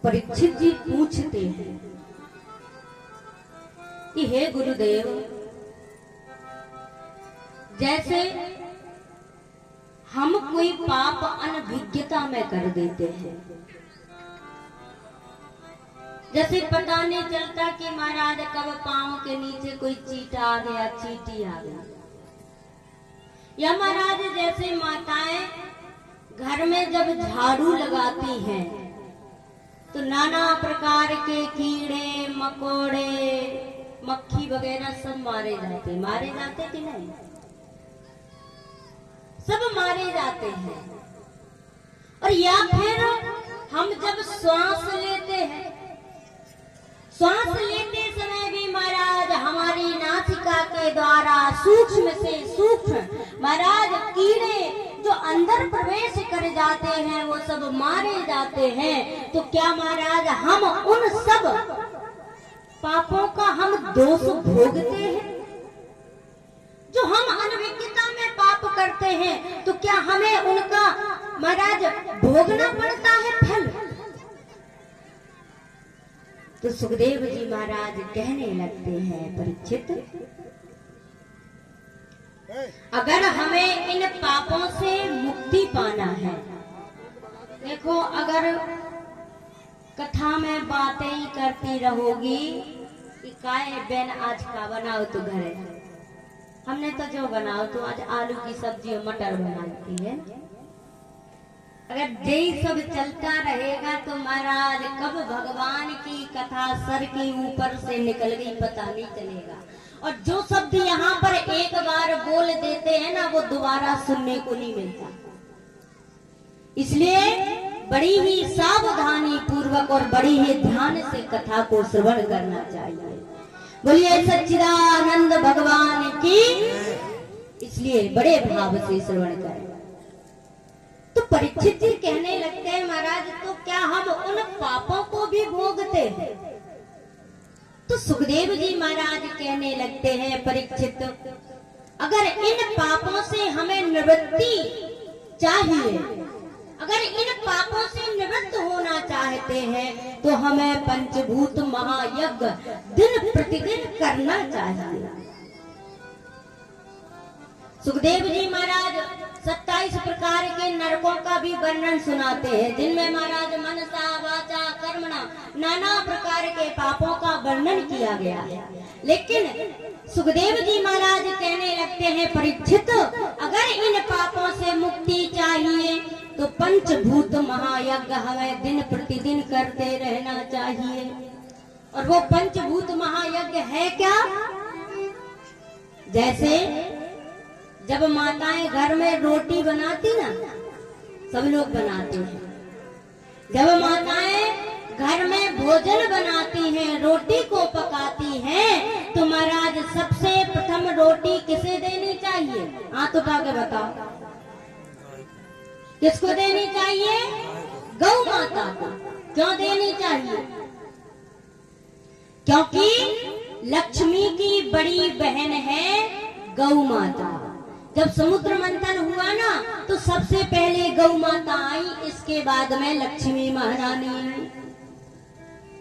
परीक्षित जी पूछते हैं कि हे गुरुदेव, जैसे हम कोई पाप अनभिज्ञता में कर देते हैं, जैसे पता नहीं चलता कि महाराज कब पांव के नीचे कोई चीटा आ गया, चीटी आ गई, या महाराज जैसे माताएं घर में जब झाड़ू लगाती हैं तो नाना प्रकार के कीड़े मकोड़े मक्खी वगैरह सब मारे जाते कि नहीं? सब मारे जाते हैं। और या फिर हम जब श्वास लेते हैं, श्वास लेते समय भी महाराज हमारी नासिका के द्वारा सूक्ष्म से सूक्ष्म महाराज कीड़े जो अंदर प्रवेश कर जाते हैं वो सब मारे जाते हैं। तो क्या महाराज हम उन सब पापों का हम दोष भोगते हैं? जो हम अनभिज्ञता में पाप करते हैं तो क्या हमें उनका महाराज भोगना पड़ता है फल? तो सुखदेव जी महाराज कहने लगते हैं, परीक्षित, अगर हमें इन पापों से मुक्ति पाना है, देखो अगर कथा में बातें ही करती रहोगी कि काय बहन आज का बनाओ तो घरे, हमने तो जो बनाओ तो आज आलू की सब्जी और मटर बनाती है, अगर यही सब चलता रहेगा तो महाराज कब भगवान की कथा सर के ऊपर से निकल गई पता नहीं चलेगा। और जो शब्द यहाँ पर एक बार बोल देते हैं ना वो दोबारा सुनने को नहीं मिलता। इसलिए बड़ी ही सावधानी पूर्वक और बड़ी ही ध्यान से कथा को श्रवण करना चाहिए। बोलिए सच्चिदानंद भगवान की। इसलिए बड़े भाव से श्रवण करें। तो परीक्षित जी कहने लगते हैं, महाराज तो क्या हम उन पापों को भी भोगते हैं? तो सुखदेव जी महाराज कहने लगते हैं, परीक्षित, अगर इन पापों से हमें निवृत्ति चाहिए, अगर इन पापों से निवृत्त होना चाहते हैं तो हमें पंचभूत महायज्ञ दिन प्रतिदिन करना चाहिए। सुखदेव जी महाराज 27 प्रकार के नरकों का भी वर्णन सुनाते हैं, जिनमें महाराज मनसा वाचा कर्मणा नाना प्रकार के पापों का वर्णन किया गया है। लेकिन सुखदेव जी महाराज कहने लगते हैं, परीक्षित, अगर इन पापों से मुक्ति चाहिए तो पंचभूत महायज्ञ हमें दिन प्रतिदिन करते रहना चाहिए। और वो पंचभूत महायज्ञ है क्या? जैसे जब माताएं घर में रोटी बनाती ना, सब लोग बनाते हैं, जब माताएं घर में भोजन बनाती हैं, रोटी को पकाती हैं, तो महाराज सबसे प्रथम रोटी किसे देनी चाहिए? हाथ उठा के बताओ, किसको देनी चाहिए? गौ माता को। क्यों देनी चाहिए? क्योंकि लक्ष्मी की बड़ी बहन है गौ माता। जब समुद्र मंथन हुआ ना तो सबसे पहले गौ माता आई, इसके बाद में लक्ष्मी महारानी आई।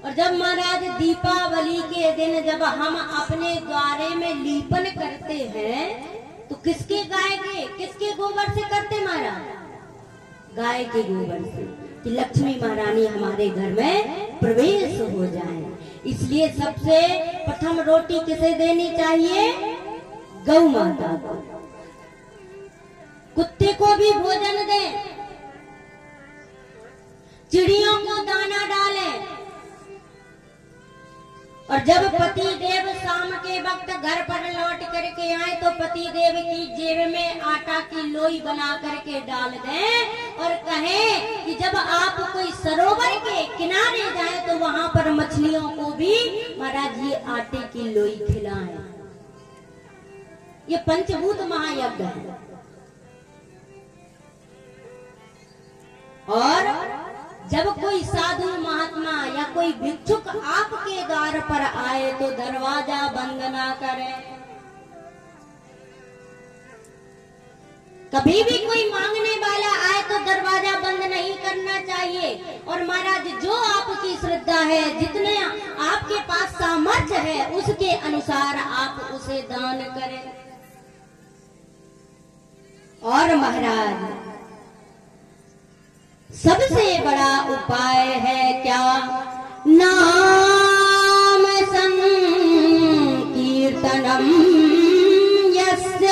और जब महाराज दीपावली के दिन जब हम अपने द्वारे में लीपन करते हैं तो किसके गाय के, किसके गोबर से करते महाराज? गाय के गोबर से, कि लक्ष्मी महारानी हमारे घर में प्रवेश हो जाए। इसलिए सबसे प्रथम रोटी किसे देनी चाहिए? गौ माता को। कुत्ते को भी भोजन दें, चिड़ियों को दाना डालें। और जब पति देव शाम के वक्त घर पर लौट करके आए तो पति देव की जेब में आटा की लोई बना करके डाल दें और कहें कि जब आप कोई सरोवर के किनारे जाए तो वहां पर मछलियों को भी महाराज ये आटे की लोई खिलाएं। ये पंचभूत महायज्ञ है। और जब कोई साधु महात्मा या कोई भिक्षुक आपके द्वार पर आए तो दरवाजा बंद ना करें, कभी भी कोई मांगने वाला आए तो दरवाजा बंद नहीं करना चाहिए। और महाराज जो आपकी श्रद्धा है, जितने आपके पास सामर्थ्य है, उसके अनुसार आप उसे दान करें। और महाराज सबसे बड़ा उपाय है क्या? नाम संकीर्तनम यस्य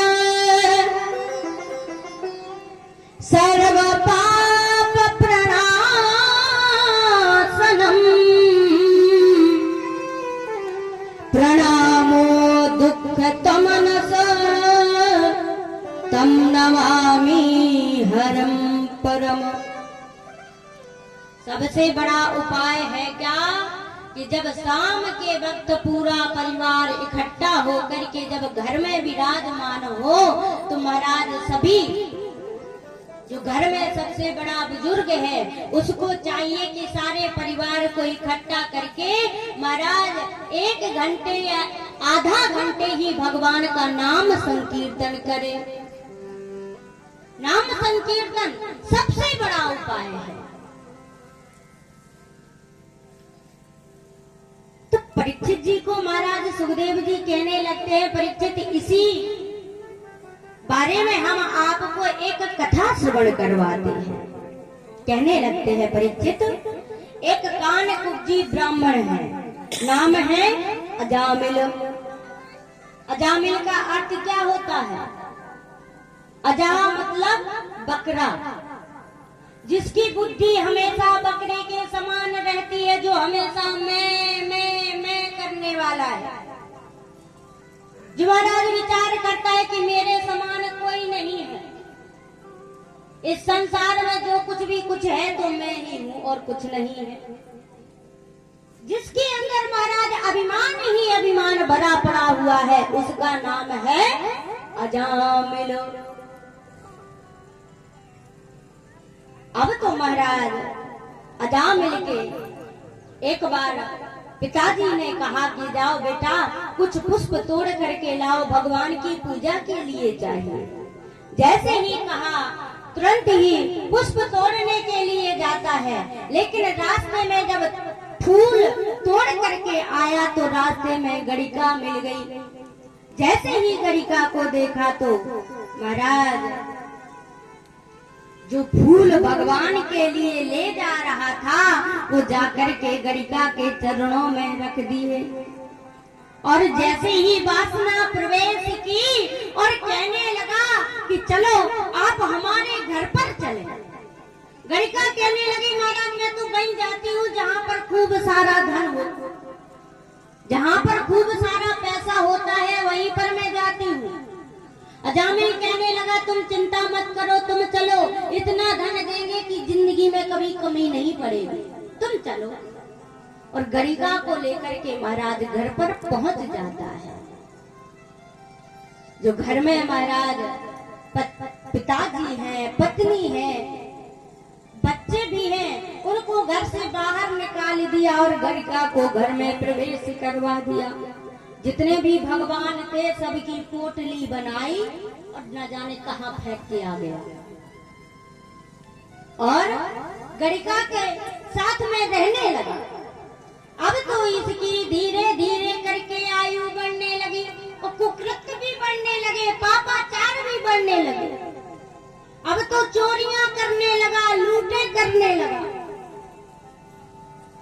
सर्व पाप प्रणाशनम प्रणामो दुख तमनस तम नमामि हरम परम। सबसे बड़ा उपाय है क्या कि जब शाम के वक्त पूरा परिवार इकट्ठा होकर के जब घर में विराजमान हो तो महाराज सभी जो घर में सबसे बड़ा बुजुर्ग है उसको चाहिए कि सारे परिवार को इकट्ठा करके महाराज 1 घंटे या आधा घंटे ही भगवान का नाम संकीर्तन करे। नाम संकीर्तन सबसे बड़ा उपाय है। तो परीक्षित जी को महाराज सुखदेव जी कहने लगते हैं, परीक्षित इसी बारे में हम आपको एक कथा श्रवण करवाते हैं। कहने लगते हैं, परीक्षित एक कानकुब्जी ब्राह्मण है, नाम है अजामिल। अजामिल का अर्थ क्या होता है? अजा मतलब बकरा, जिसकी बुद्धि हमेशा बकरे के समान रहती है, जो हमेशा मैं करने वाला है, जो महाराज विचार करता है कि मेरे समान कोई नहीं है इस संसार में, जो कुछ भी कुछ है तो मैं ही हूँ और कुछ नहीं है। जिसके अंदर महाराज अभिमान ही अभिमान भरा पड़ा हुआ है, उसका नाम है अजामिल। अब तो महाराज अजामिल के एक बार पिताजी ने कहा कि जाओ बेटा कुछ पुष्प तोड़ करके लाओ, भगवान की पूजा के लिए चाहिए। जैसे ही कहा तुरंत ही पुष्प तोड़ने के लिए जाता है, लेकिन रास्ते में जब फूल तोड़ करके आया तो रास्ते में गड़िका मिल गई। जैसे ही गड़िका को देखा तो महाराज जो फूल भगवान के लिए ले जा रहा था वो जाकर के गड़िका के चरणों में रख दिए। और जैसे ही वासना प्रवेश की और कहने लगा कि चलो आप हमारे घर पर चले। गड़िका कहने लगी, महाराज मैं तो वहीं जाती हूँ जहाँ पर खूब सारा धन हो, जहाँ पर खूब सारा पैसा होता है वहीं पर मैं जाती हूँ। अजामिल कहने लगा, तुम चिंता मत करो, तुम चलो, इतना धन देंगे कि जिंदगी में कभी कमी नहीं पड़ेगी, तुम चलो। और गड़िका को लेकर के महाराज घर पर पहुंच जाता है। जो घर में महाराज पिताजी हैं, पत्नी है, बच्चे भी हैं, उनको घर से बाहर निकाल दिया और गड़िका को घर में प्रवेश करवा दिया। जितने भी भगवान थे सबकी पोटली बनाई और न जाने कहां फेंक के आ गया। और गड़िका के साथ में रहने लगा। अब तो इसकी धीरे धीरे करके आयु बढ़ने लगी और कुकृत्य भी बढ़ने लगे, पापाचार भी बढ़ने लगे। अब तो चोरियां करने लगा, लूटे करने लगा।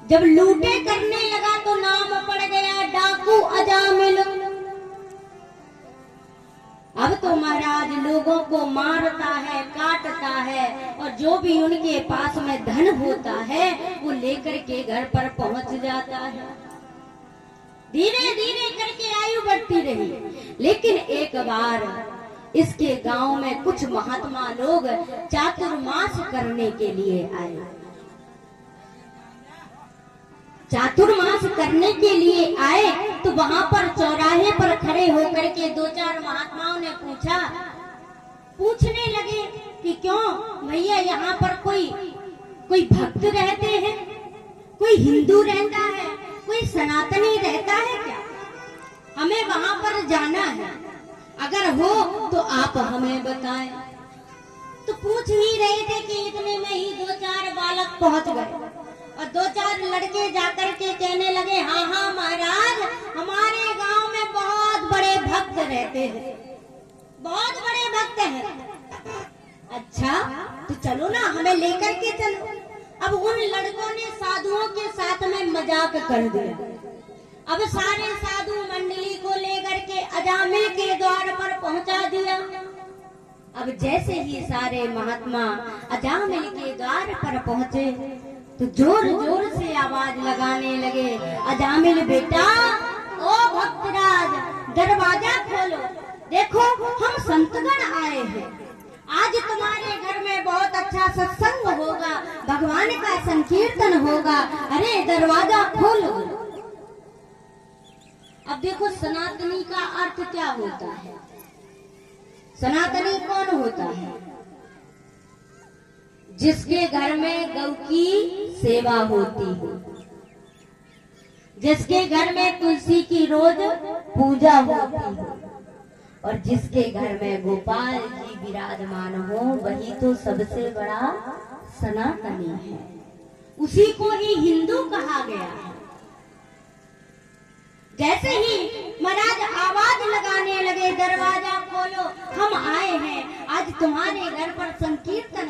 जब लूटे करने लगा तो नाम पड़ गया डाकू अजामिल। अब तो महाराज लोगों को मारता है, काटता है और जो भी उनके पास में धन होता है वो लेकर के घर पर पहुंच जाता है। धीरे धीरे करके आयु बढ़ती रही, लेकिन एक बार इसके गांव में कुछ महात्मा लोग चातुर्मास करने के लिए आए। चातुर्मास करने के लिए आए तो वहां पर चौराहे पर खड़े होकर के 2-4 महात्माओं ने पूछने लगे कि क्यों भैया यहाँ पर कोई भक्त रहते हैं, कोई हिंदू रहता है, कोई सनातनी रहता है क्या? हमें वहां पर जाना है, अगर हो तो आप हमें बताएं। तो पूछ ही रहे थे कि इतने में ही 2-4 बालक पहुंच गए और 2-4 लड़के जाकर के कहने लगे, हाँ हाँ महाराज, हमारे गांव में बहुत बड़े भक्त रहते हैं, बहुत बड़े भक्त हैं। अच्छा तो चलो ना, हमें लेकर के चलो। अब उन लड़कों ने साधुओं के साथ में मजाक कर दिया। अब सारे साधु मंडली को लेकर के अजामिल के द्वार पर पहुंचा दिया। अब जैसे ही सारे महात्मा अजामिल के द्वार पर पहुंचे तो जोर जोर से आवाज लगाने लगे, अजामिल बेटा, ओ भक्तराज, दरवाजा खोलो, देखो हम संतगण आए हैं, आज तुम्हारे घर में बहुत अच्छा सत्संग होगा, भगवान का संकीर्तन होगा, अरे दरवाजा खोलो। अब देखो सनातनी का अर्थ क्या होता है। सनातनी कौन होता है? जिसके घर में गौ की सेवा होती हो, जिसके घर में तुलसी की रोज पूजा होती हो, और जिसके घर में गोपाल जी विराजमान हो, वही तो सबसे बड़ा सनातनी है। उसी को ही हिंदू कहा गया है। जैसे ही महाराज आवाज लगाने लगे, दरवाजा खोलो, हम आए हैं, आज तुम्हारे घर पर संकीर्तन